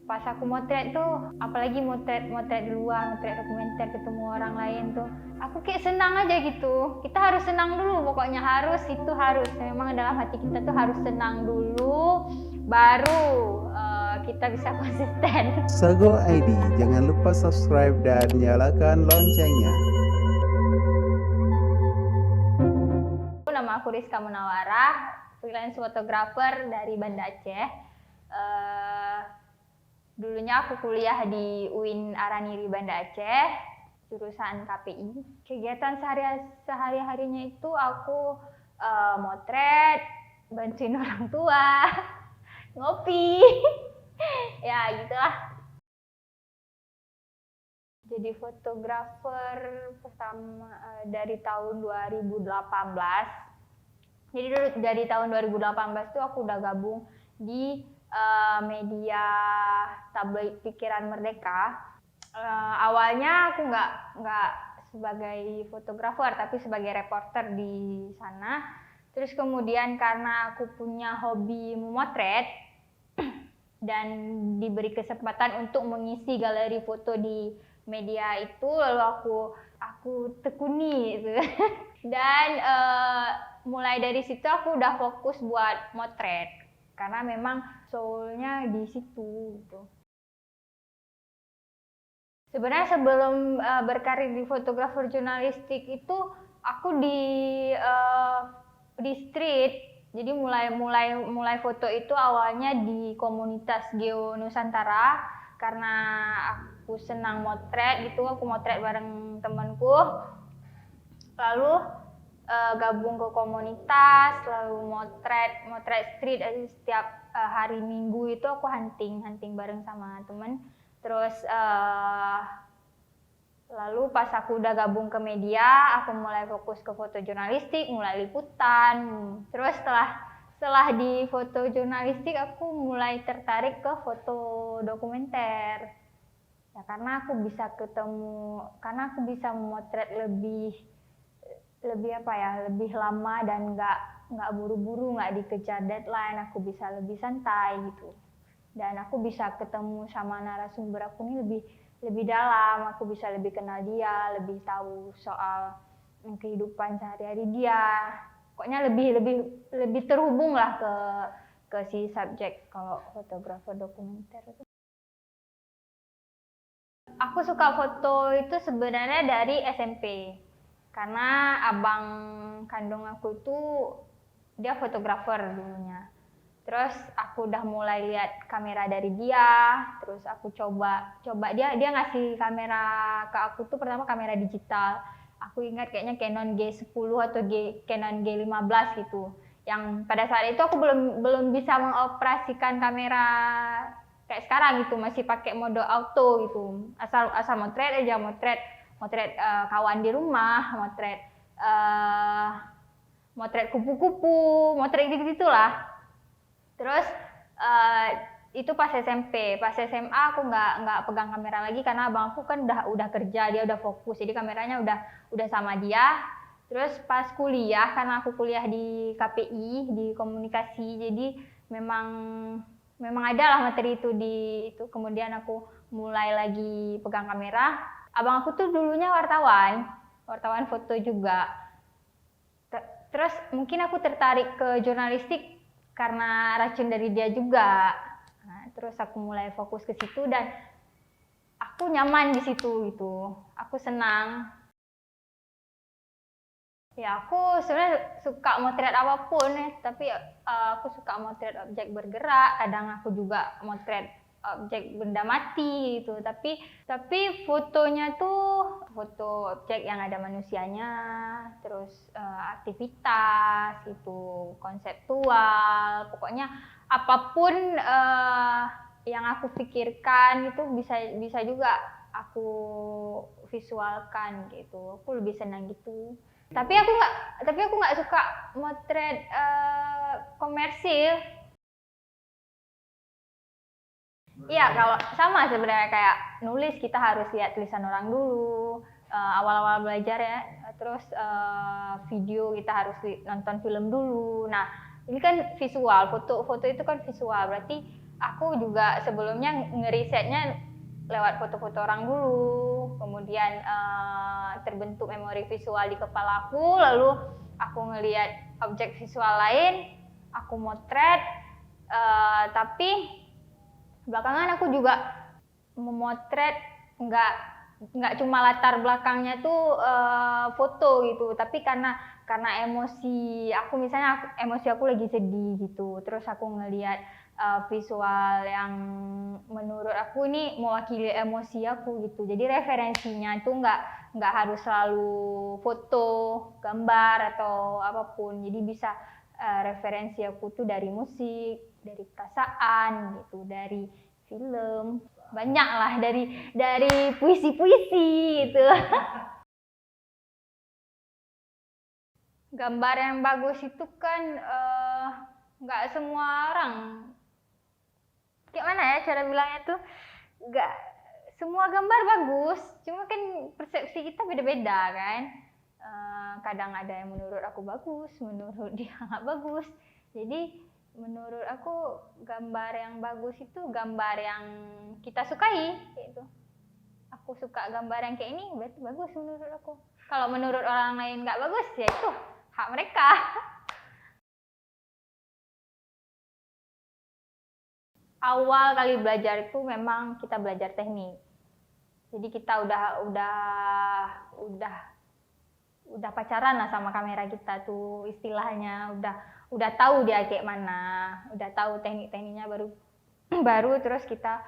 Pas aku motret tuh, apalagi motret di luar, motret dokumenter, ketemu orang lain tuh, aku kayak senang aja gitu. Kita harus senang dulu, pokoknya harus. Memang dalam hati kita tuh harus senang dulu, baru kita bisa konsisten. Sago ID, jangan lupa subscribe dan nyalakan loncengnya. Nama aku Rizka Munawarah, freelance fotografer dari Banda Aceh. Dulunya aku kuliah di UIN Araniri Banda Aceh, jurusan KPI. Kegiatan sehari-harinya itu aku motret, bantuin orang tua, ngopi, ya gitulah. Jadi fotografer pertama dari tahun 2018. Jadi dari tahun 2018 tuh aku udah gabung di media tabloid Pikiran Merdeka. Awalnya aku nggak sebagai fotografer, tapi sebagai reporter di sana. Terus kemudian karena aku punya hobi memotret dan diberi kesempatan untuk mengisi galeri foto di media itu, lalu aku tekuni gitu. Dan mulai dari situ aku udah fokus buat motret karena memang soulnya di situ gitu. Sebenarnya sebelum berkarir di fotografer jurnalistik itu aku di street. Jadi mulai foto itu awalnya di komunitas Geo Nusantara karena aku senang motret gitu, aku motret bareng temanku. Lalu gabung ke komunitas, lalu motret street. Setiap hari Minggu itu aku hunting bareng sama temen. Terus lalu pas aku udah gabung ke media, aku mulai fokus ke foto jurnalistik, mulai liputan. Terus setelah di foto jurnalistik, aku mulai tertarik ke foto dokumenter. Ya karena aku bisa memotret lebih lama dan nggak buru-buru, nggak dikejar deadline. Aku bisa lebih santai gitu. Dan aku bisa ketemu sama narasumber aku ini lebih dalam, aku bisa lebih kenal dia, lebih tahu soal kehidupan sehari-hari dia. Pokoknya lebih terhubung lah ke si subjek kalau fotografer dokumenter itu. Aku suka foto itu sebenarnya dari SMP. Karena abang kandung aku tuh dia fotografer dulunya. Terus aku udah mulai lihat kamera dari dia, terus aku coba dia ngasih kamera ke aku tuh pertama kamera digital. Aku ingat kayaknya Canon G10 atau Canon G15 gitu. Yang pada saat itu aku belum bisa mengoperasikan kamera kayak sekarang gitu, masih pakai mode auto gitu. Asal motret aja, motret kawan di rumah, motret kupu-kupu, motret gitu-gitulah. Terus itu pas SMP, pas SMA aku nggak pegang kamera lagi karena abang aku kan udah kerja, dia udah fokus, jadi kameranya udah sama dia. Terus pas kuliah, karena aku kuliah di KPI di komunikasi, jadi memang ada lah materi itu kemudian aku mulai lagi pegang kamera. Abang aku tuh dulunya wartawan foto juga. Terus mungkin aku tertarik ke jurnalistik karena racun dari dia juga. Nah, terus aku mulai fokus ke situ dan aku nyaman di situ gitu. Aku senang. Ya aku sebenarnya suka motret apapun ya, tapi aku suka motret objek bergerak. Kadang aku juga motret objek benda mati gitu. Tapi fotonya tuh foto objek yang ada manusianya, terus aktivitas itu konseptual. Pokoknya apapun yang aku pikirkan itu bisa juga aku visualkan gitu. Aku lebih senang gitu. Tapi aku nggak suka motret komersil. Iya, kalau sama sebenarnya kayak nulis, kita harus lihat tulisan orang dulu, awal-awal belajar ya. Terus video kita harus nonton film dulu. Nah, ini kan visual, foto itu kan visual, berarti aku juga sebelumnya ngerisetnya lewat foto-foto orang dulu, kemudian terbentuk memori visual di kepala aku, lalu aku ngelihat objek visual lain, aku motret, tapi belakangan aku juga memotret nggak cuma latar belakangnya tuh foto gitu, tapi karena emosi aku, misalnya emosi aku lagi sedih gitu, terus aku ngelihat visual yang menurut aku ini mewakili emosi aku gitu. Jadi referensinya itu nggak harus selalu foto, gambar atau apapun. Jadi bisa referensi aku tuh dari musik, dari perasaan gitu, dari film, banyak lah, dari puisi-puisi gitu. Gambar yang bagus itu kan nggak semua orang, kayak mana ya cara bilangnya tuh, nggak semua gambar bagus, cuma kan persepsi kita beda-beda kan. Kadang ada yang menurut aku bagus, menurut dia nggak bagus. Jadi menurut aku gambar yang bagus itu gambar yang kita sukai gitu. Aku suka gambar yang kayak ini, berarti bagus menurut aku. Kalau menurut orang lain nggak bagus, ya itu hak mereka. Awal kali belajar itu memang kita belajar teknik. Jadi kita udah pacaran lah sama kamera kita tuh istilahnya, udah tahu dia kayak mana, udah tahu teknik-tekniknya, baru terus kita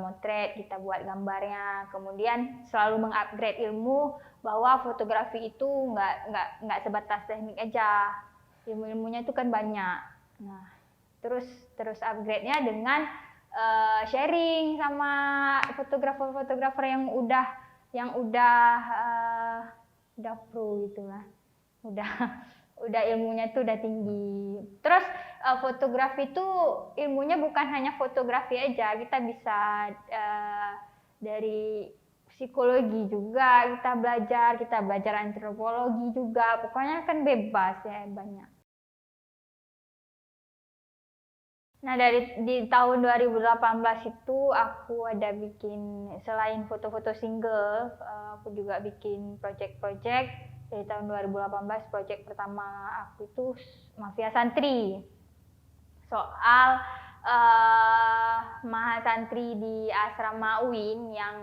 motret, kita buat gambarnya, kemudian selalu mengupgrade ilmu bahwa fotografi itu nggak sebatas teknik aja, ilmunya itu kan banyak. Nah, terus upgrade-nya dengan sharing sama fotografer-fotografer yang udah pro gitulah, udah ilmunya tuh udah tinggi. Terus fotografi itu ilmunya bukan hanya fotografi aja, kita bisa dari psikologi juga kita belajar antropologi juga, pokoknya kan bebas ya, banyak. Nah, di tahun 2018 itu aku ada bikin, selain foto-foto single, aku juga bikin project-project. Dari tahun 2018, project pertama aku itu Mafia Santri. Soal mahasantri di asrama UIN yang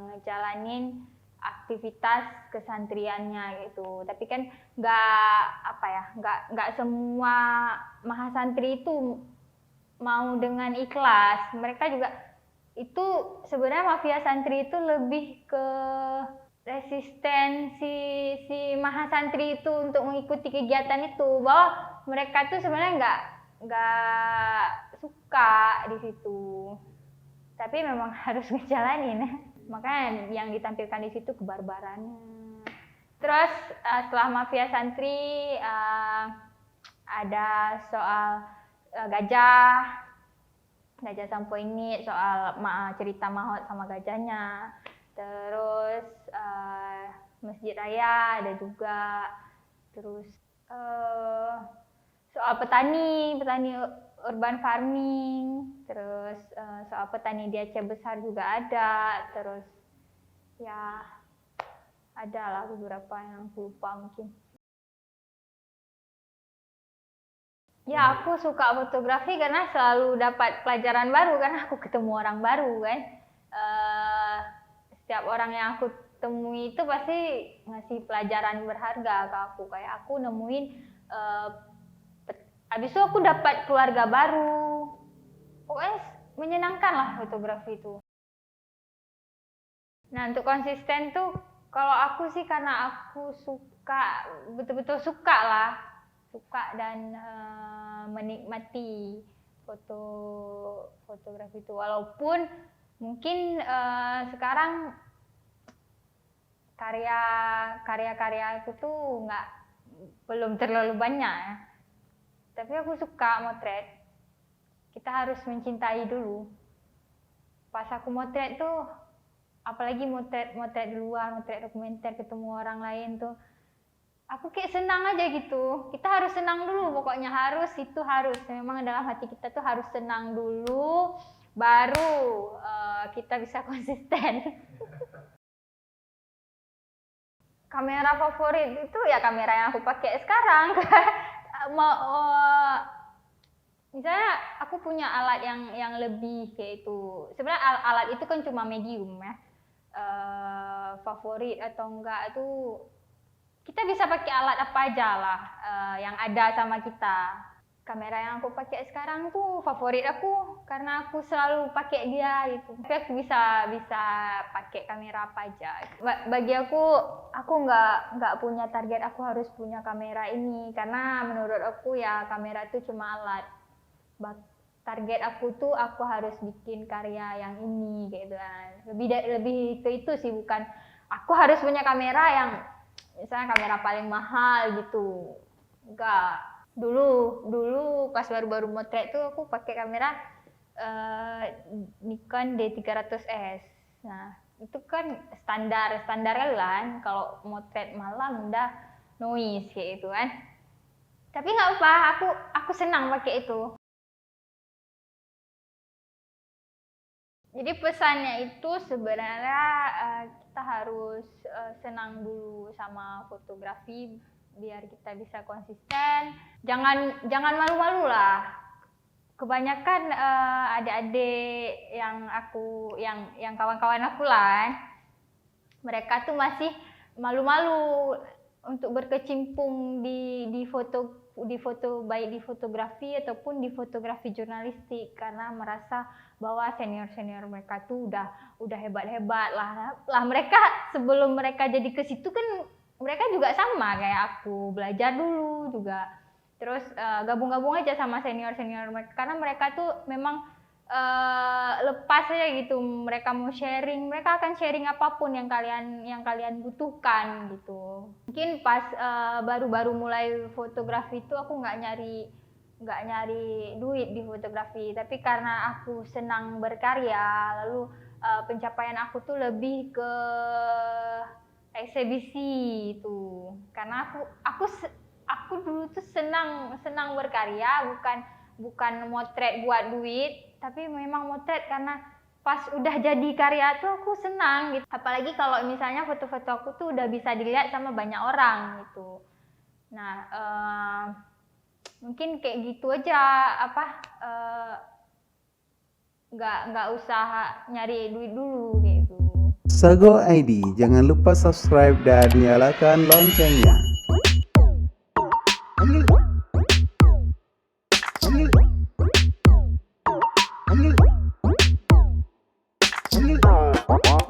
ngejalanin aktivitas kesantriannya gitu. Tapi kan nggak semua mahasantri itu mau dengan ikhlas. Mereka juga itu sebenarnya Mafia Santri itu lebih ke resistensi si mahasantri itu untuk mengikuti kegiatan itu, bahwa mereka tuh sebenarnya nggak suka di situ, tapi memang harus ngejalanin. Makanya yang ditampilkan di situ kebarbarannya. Terus setelah Mafia Santri ada soal gajah Sampo ini, soal cerita Mahot sama gajahnya. Terus Masjid Raya ada juga. Terus soal petani urban farming. Terus soal petani di Aceh Besar juga ada. Terus ya ada lah beberapa yang aku lupa mungkin. Ya, aku suka fotografi karena selalu dapat pelajaran baru, karena aku ketemu orang baru kan. Setiap orang yang aku temui itu pasti ngasih pelajaran berharga ke aku. Kayak aku nemuin, habis itu aku dapat keluarga baru. Pokoknya menyenangkan lah fotografi itu. Nah, untuk konsisten tuh, kalau aku sih karena aku suka, betul-betul suka lah. Suka dan menikmati fotografi itu, walaupun mungkin sekarang karya aku tuh belum terlalu banyak ya. Tapi aku suka motret. Kita harus mencintai dulu. Pas aku motret tuh, apalagi motret di luar, motret dokumenter, ketemu orang lain tuh, aku kayak senang aja gitu. Kita harus senang dulu, pokoknya harus, itu harus. Memang dalam hati kita tuh harus senang dulu, baru kita bisa konsisten. Kamera favorit itu ya kamera yang aku pakai sekarang. Misalnya aku punya alat yang lebih kayak itu. Sebenarnya alat itu kan cuma medium ya. Favorit atau enggak itu kita bisa pakai alat apa aja lah yang ada sama kita. Kamera yang aku pakai sekarang tuh favorit aku karena aku selalu pakai dia gitu. Tapi aku bisa pakai kamera apa aja. Bagi aku nggak punya target aku harus punya kamera ini karena menurut aku ya kamera itu cuma alat. Target aku tuh aku harus bikin karya yang ini gitu kan. Lebih ke itu sih, bukan aku harus punya kamera yang misalnya kamera paling mahal gitu. Enggak. Dulu pas baru-baru motret tuh aku pakai kamera Nikon D300S. Nah, itu kan standar kan kalau motret malam udah noise kayak itu kan. Tapi nggak apa, aku senang pakai itu. Jadi pesannya itu sebenarnya kita harus senang dulu sama fotografi biar kita bisa konsisten. Jangan malu-malu lah. Kebanyakan adik-adik yang kawan-kawan aku lah, mereka tuh masih malu-malu untuk berkecimpung di foto baik di fotografi ataupun di fotografi jurnalistik karena merasa bahwa senior mereka tuh udah hebat lah mereka sebelum mereka jadi ke situ kan mereka juga sama kayak aku, belajar dulu juga terus gabung aja sama senior mereka karena mereka tuh memang lepas aja gitu, mereka mau sharing, mereka akan sharing apapun yang kalian butuhkan gitu. Mungkin pas baru-baru mulai fotografi itu aku nggak nyari duit di fotografi, tapi karena aku senang berkarya, lalu pencapaian aku tuh lebih ke eksebisi itu, karena aku dulu tuh senang berkarya, bukan motret buat duit, tapi memang motret karena pas udah jadi karya tuh aku senang gitu. Apalagi kalau misalnya foto-foto aku tuh udah bisa dilihat sama banyak orang gitu. Nah, mungkin kayak gitu aja, nggak usah nyari duit dulu gitu. Sago ID, jangan lupa subscribe dan nyalakan loncengnya. What?